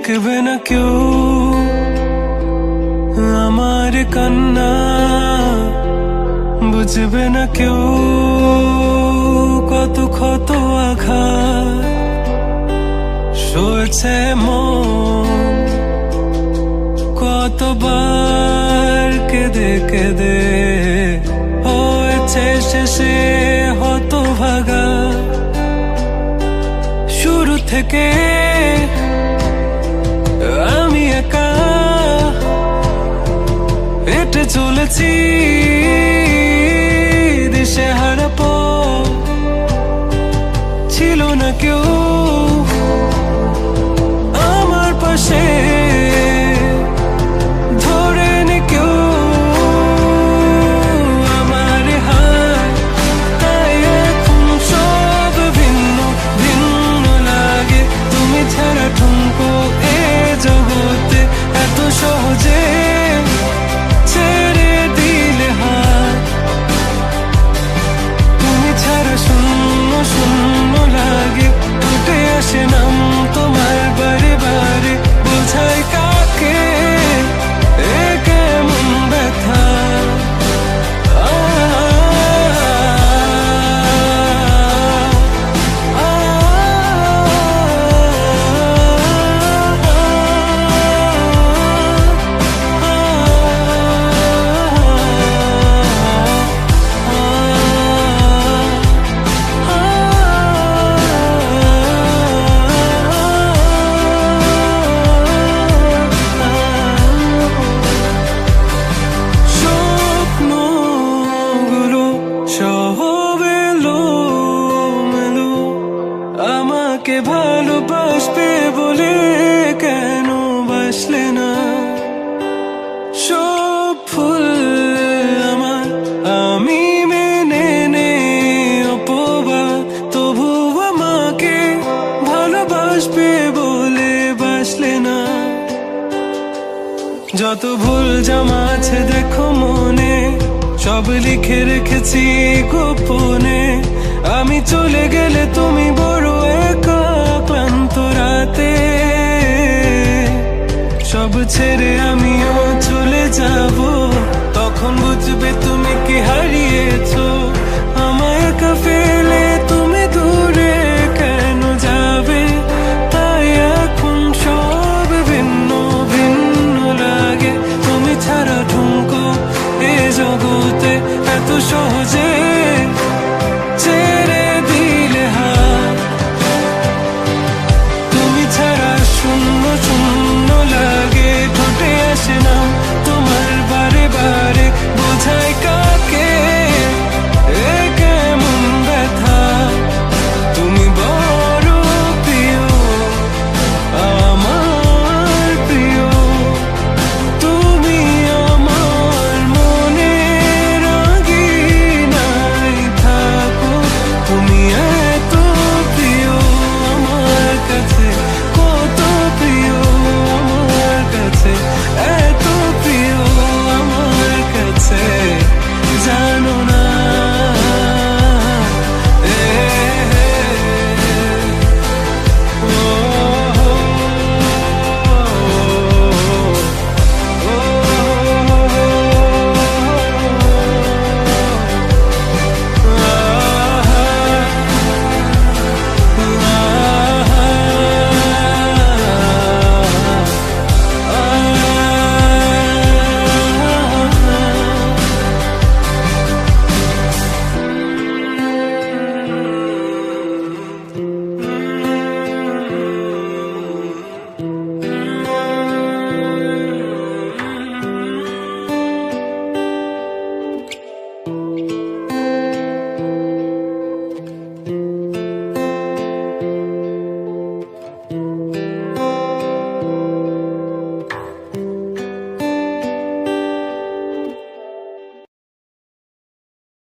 দেখবে না কেউ আমার কান্না, বুঝবে না কেউ কত ক্ষত আঘাত সয়েছে মন, কতবার কেঁদে কেঁদে হয়েছে শেষে হতভাগা। শুরু থেকে আমি একা হেঁটে চলেছি দিশেহারা পথ, ছিল না কেউ আমার পাশে ধরে নি কেউ আমার হাত, তাই এখন সব ভিন্ন ভিন্ন লাগে। তুমি ছাড়া ঠুনকো এ জগতে এত সহজে ছেড়ে দিলে হাত, তুমি ছাড়া শূন্য শূন্য লাগে। উঠে আসে নাম তোমার বারে বারে, বোঝাই কাকে এ কেমন ব্যথা। আমাকে ভালোবাসবে বলে কেন বাসলে না? সব ফুল আমার আমি মেনে নে অপবাদ, তবু আমাকে ভালোবাসবে বলে বাসলে না। যত ভুল জমা আছে দেখো মনে, সব লিখে রেখেছি গোপনে। আমি চলে গেলে তুমি বড় একা ক্লান্ত রাতে, সব ছেড়ে আমিও চলে যাব। তখন বুঝবে তুমি কি হারিয়েছো, আমায় একা ফেলে